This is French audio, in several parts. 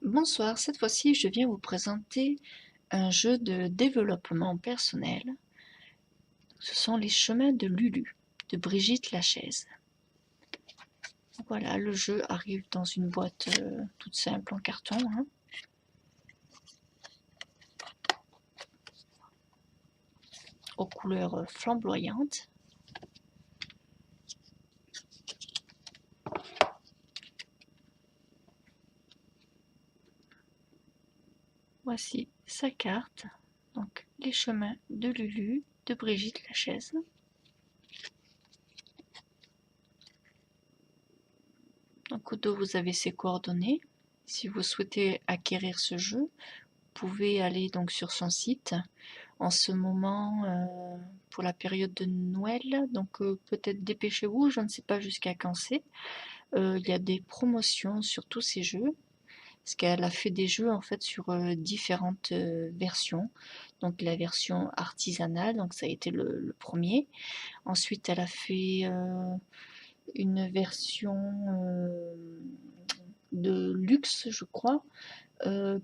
Bonsoir, cette fois-ci je viens vous présenter un jeu de développement personnel. Ce sont les chemins de Lulu, de Brigitte Lachaise. Voilà, le jeu arrive dans une boîte toute simple en carton, hein, aux couleurs flamboyantes. Voici sa carte, donc les chemins de Lulu, de Brigitte Lachaise. Donc au dos vous avez ses coordonnées. Si vous souhaitez acquérir ce jeu, vous pouvez aller donc sur son site. En ce moment, pour la période de Noël, donc peut-être dépêchez-vous, je ne sais pas jusqu'à quand c'est. Il y a des promotions sur tous ces jeux, parce qu'elle a fait des jeux en fait sur différentes versions. Donc la version artisanale, donc ça a été le premier. Ensuite, elle a fait une version de luxe, je crois,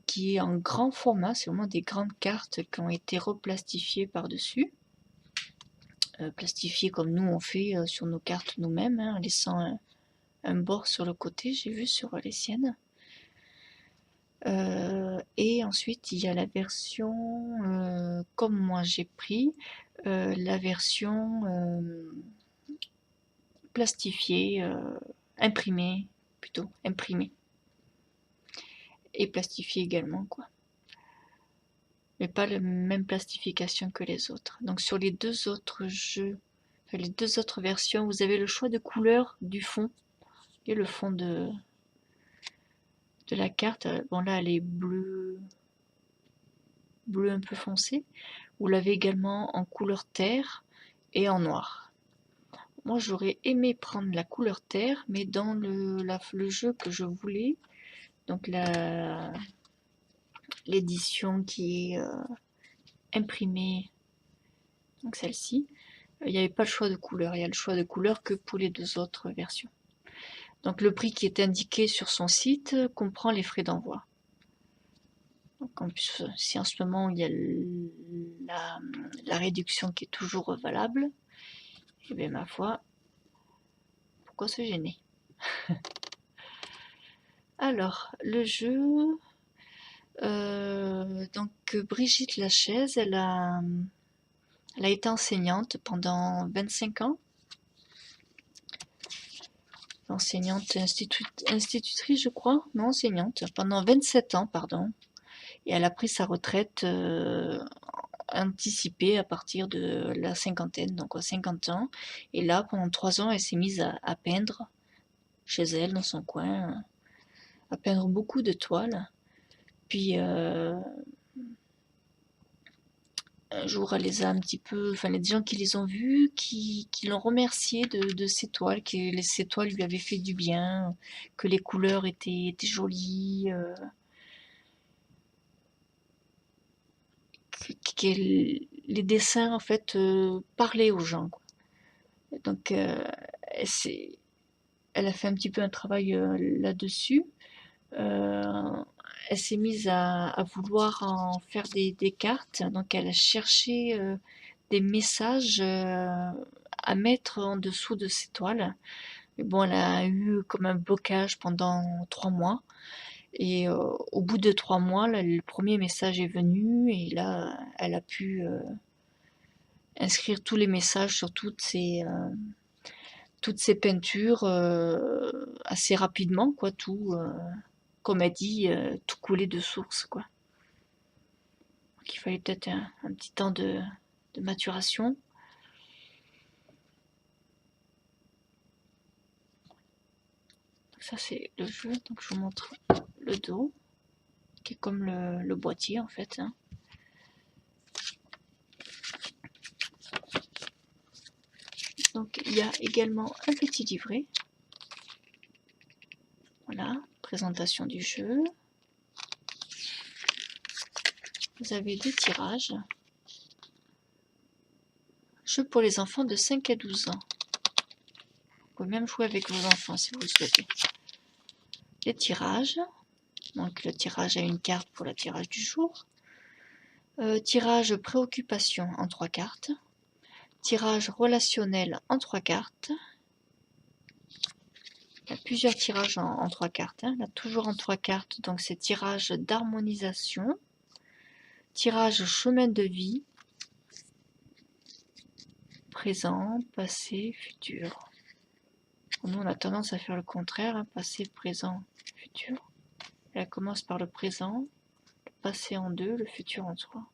qui est en grand format, c'est vraiment des grandes cartes qui ont été replastifiées par-dessus. Plastifiées comme nous on fait sur nos cartes nous-mêmes, hein, en laissant un bord sur le côté, j'ai vu sur les siennes. Et ensuite il y a la version, comme moi j'ai pris, la version plastifiée, imprimée, plutôt imprimée. Et plastifiée également, quoi. Mais pas la même plastification que les autres. Donc sur les deux autres jeux, enfin, les deux autres versions, vous avez le choix de couleur du fond et le fond de la carte. Bon là elle est bleu un peu foncé. Vous l'avez également en couleur terre et en noir. Moi j'aurais aimé prendre la couleur terre, mais dans le jeu que je voulais, donc l'édition qui est imprimée, donc celle-ci, il n'y avait pas le choix de couleur, il y a le choix de couleur que pour les deux autres versions. Donc le prix qui est indiqué sur son site comprend les frais d'envoi. Donc en plus, si en ce moment il y a la réduction qui est toujours valable, et bien ma foi, pourquoi se gêner? Alors, le jeu, donc Brigitte Lachaise, elle a été enseignante pendant 25 ans. Enseignante, institutrice, je crois. Non, enseignante. Pendant 27 ans, pardon. Et elle a pris sa retraite anticipée à partir de la cinquantaine, donc à 50 ans. Et là, pendant 3 ans, elle s'est mise à peindre chez elle, dans son coin, à peindre beaucoup de toiles. Puis un jour, elle les a un petit peu, enfin, les gens qui les ont vus, qui l'ont remercié de ces toiles, que ces toiles lui avaient fait du bien, que les couleurs étaient jolies, que les dessins en fait parlaient aux gens, quoi. Donc elle, elle a fait un petit peu un travail là-dessus. Euh, Elle s'est mise à vouloir en faire des cartes, donc elle a cherché des messages à mettre en dessous de ses toiles. Mais bon, elle a eu comme un blocage pendant 3 mois. Et au bout de 3 mois, là, le premier message est venu et là, elle a pu inscrire tous les messages sur toutes ces peintures assez rapidement, quoi. Tout, comme elle dit, tout coulait de source, quoi. Donc, il fallait peut-être un petit temps de maturation. Donc ça c'est le jeu, donc je vous montre le dos, qui est comme le boîtier en fait, hein. Donc il y a également un petit livret. Voilà, présentation du jeu. Vous avez des tirages. Jeu pour les enfants de 5 à 12 ans. Vous pouvez même jouer avec vos enfants si vous le souhaitez. Les tirages. Donc le tirage à une carte pour le tirage du jour. Tirage préoccupation en 3 cartes. Tirage relationnel en 3 cartes. Il y a plusieurs tirages en 3 cartes. Hein. Là, toujours en 3 cartes, donc c'est tirage d'harmonisation. Tirage chemin de vie. Présent, passé, futur. Nous, on a tendance à faire le contraire, hein, passé, présent, futur. Elle commence par le présent, le passé en 2, le futur en 3.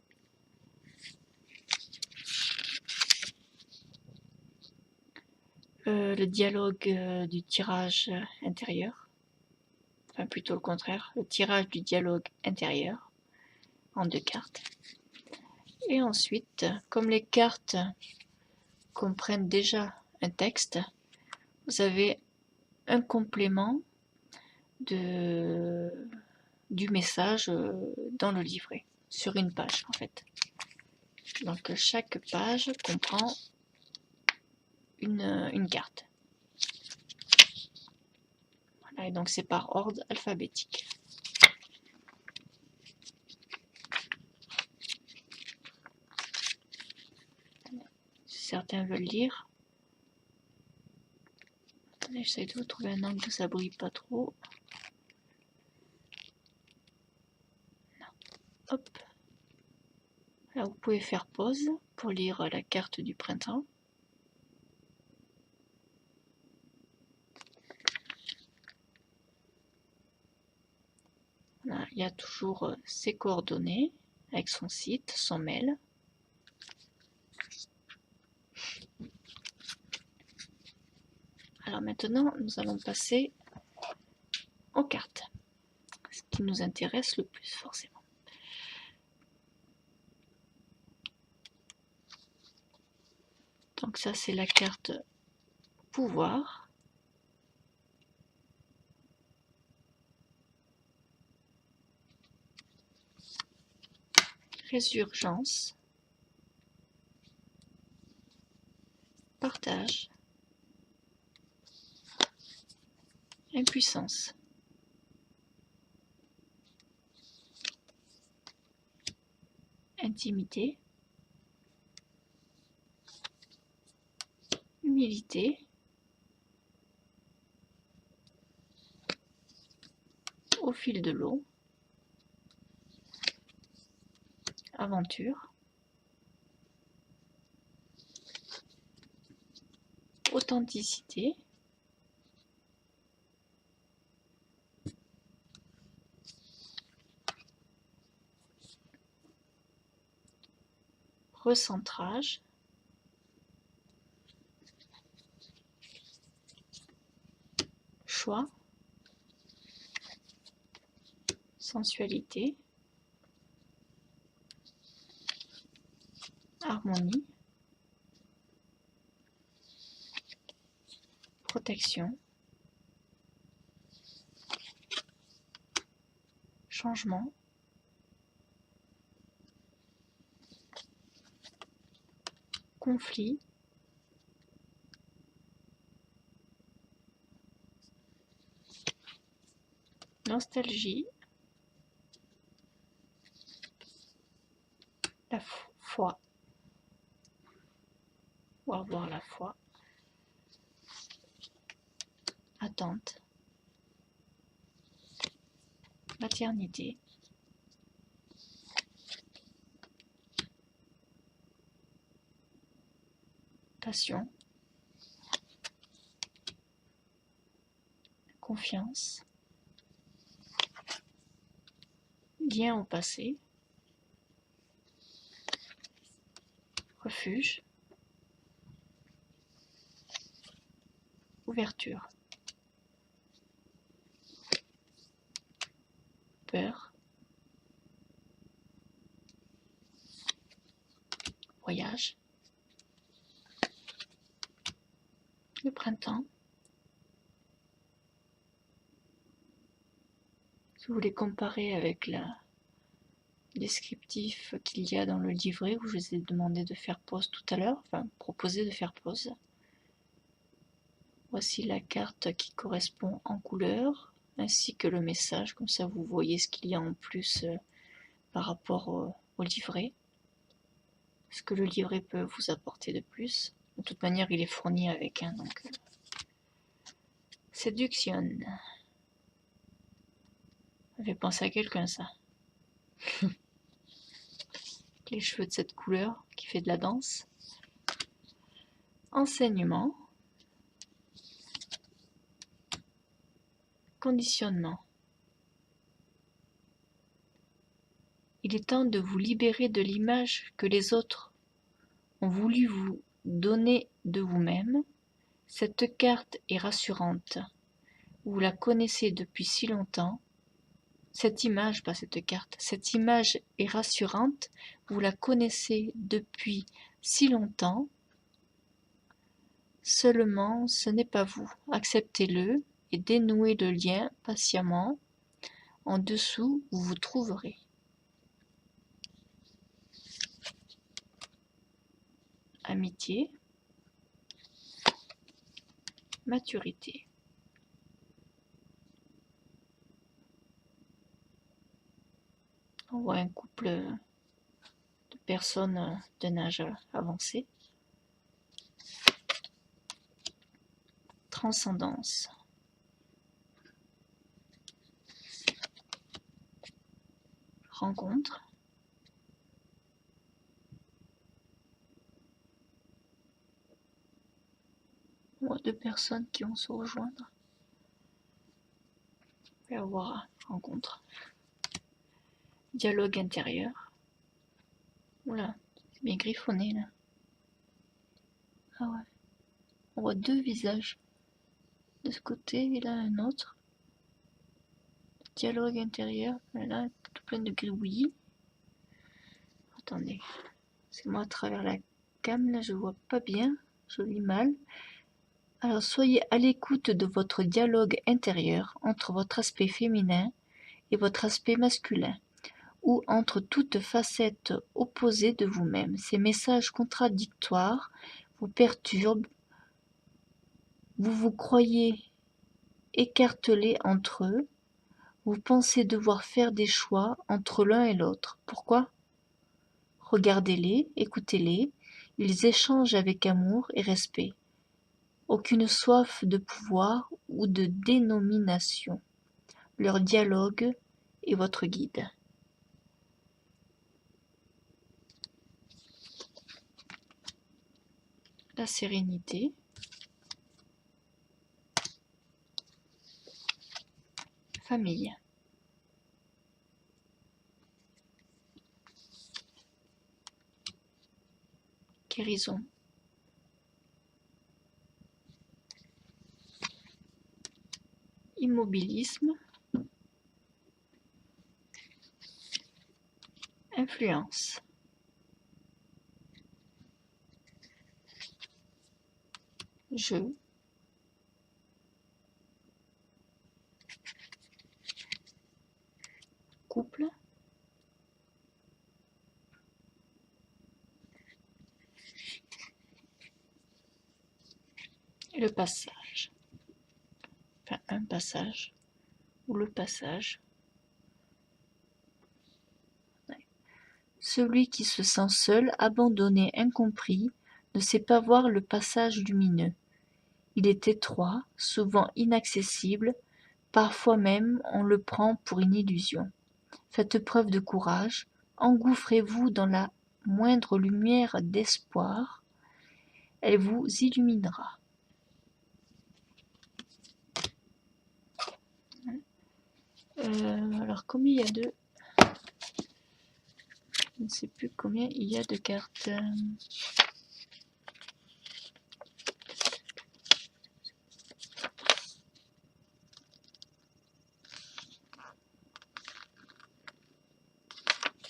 Le dialogue du tirage intérieur, enfin plutôt le contraire, le tirage du dialogue intérieur en 2 cartes. Et ensuite, comme les cartes comprennent déjà un texte, vous avez un complément du message dans le livret, sur une page en fait. Donc chaque page comprend une carte. Voilà, et donc c'est par ordre alphabétique. Si certains veulent lire, attendez, j'essaie de vous trouver un angle où ça brille pas trop. Non. Hop. Là, vous pouvez faire pause pour lire la carte du printemps. Là, il y a toujours ses coordonnées avec son site, son mail. Alors maintenant, nous allons passer aux cartes, ce qui nous intéresse le plus forcément. Donc ça, c'est la carte pouvoir. Résurgence. Partage. Impuissance. Intimité. Humilité. Au fil de l'eau. Aventure. Authenticité. Recentrage. Choix. Sensualité. Harmonie. Protection. Changement. Conflit. Nostalgie. La foi. Ou avoir la foi. Attente. Maternité. Passion. Confiance. Lien au passé. Refuge. Ouverture. Peur. Voyage. Le printemps. Si vous voulez comparer avec la descriptif qu'il y a dans le livret où je vous ai demandé de faire pause tout à l'heure, enfin proposé de faire pause. Voici la carte qui correspond en couleur ainsi que le message, comme ça vous voyez ce qu'il y a en plus par rapport au livret, ce que le livret peut vous apporter de plus. De toute manière, il est fourni avec un, donc séduction. Ça fait penser à quelqu'un, ça. Les cheveux de cette couleur qui fait de la danse. Enseignement. Conditionnement. Il est temps de vous libérer de l'image que les autres ont voulu vous donner de vous-même. Cette carte est rassurante. Vous la connaissez depuis si longtemps. Cette image, pas cette carte, cette image est rassurante. Vous la connaissez depuis si longtemps. Seulement, ce n'est pas vous. Acceptez-le et dénouez le lien patiemment. En dessous, vous vous trouverez. Amitié, maturité. On voit un couple de personnes d'un âge avancé. Transcendance. Rencontre. On voit deux personnes qui vont se rejoindre. Et avoir rencontre. Dialogue intérieur. Oula, c'est bien griffonné là. Ah ouais. On voit deux visages. De ce côté et là un autre. Dialogue intérieur. Là, tout plein de gribouillis. Attendez. C'est moi à travers la cam là, je vois pas bien. Je lis mal. Alors soyez à l'écoute de votre dialogue intérieur entre votre aspect féminin et votre aspect masculin, ou entre toutes facettes opposées de vous-même. Ces messages contradictoires vous perturbent, vous vous croyez écartelé entre eux, vous pensez devoir faire des choix entre l'un et l'autre. Pourquoi? Regardez-les, écoutez-les, ils échangent avec amour et respect. Aucune soif de pouvoir ou de dénomination. Leur dialogue est votre guide. La sérénité. Famille. Guérison. Immobilisme. Influence. Jeu. Couple. Et le passage. Enfin, un passage. Ou le passage. Ouais. Celui qui se sent seul, abandonné, incompris, ne sait pas voir le passage lumineux. Il est étroit, souvent inaccessible, parfois même on le prend pour une illusion. Faites preuve de courage, engouffrez-vous dans la moindre lumière d'espoir, elle vous illuminera. Alors combien il y a de... Je ne sais plus combien il y a de cartes.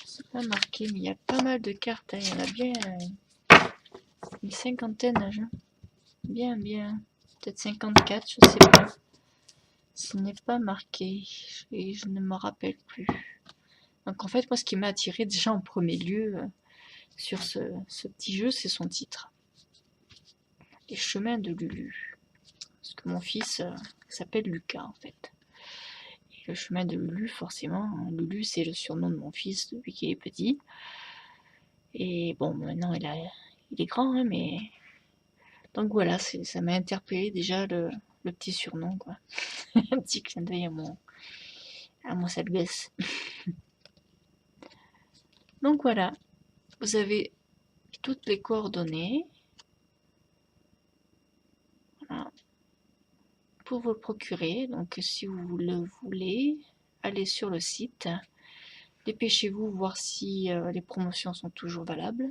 C'est pas marqué, mais il y a pas mal de cartes. Il y en a bien une cinquantaine. Bien. Peut-être 54, je sais pas. Ce n'est pas marqué et je ne me rappelle plus. Donc en fait, moi, ce qui m'a attiré déjà en premier lieu sur ce petit jeu, c'est son titre. Les chemins de Lulu. Parce que mon fils s'appelle Lucas, en fait. le chemin de Lulu, forcément. Lulu, c'est le surnom de mon fils depuis qu'il est petit. Et bon, maintenant, il est grand, hein, mais... Donc voilà, ça m'a interpellé déjà le petit surnom, quoi. Un petit clin d'œil à mon sale gosse. Donc voilà, vous avez toutes les coordonnées. Voilà, pour vous le procurer. Donc si vous le voulez, allez sur le site. Dépêchez-vous, voir si les promotions sont toujours valables.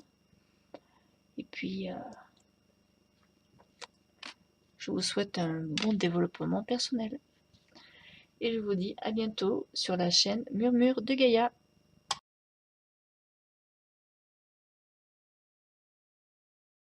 Et puis, je vous souhaite un bon développement personnel. Et je vous dis à bientôt sur la chaîne Murmure de Gaïa.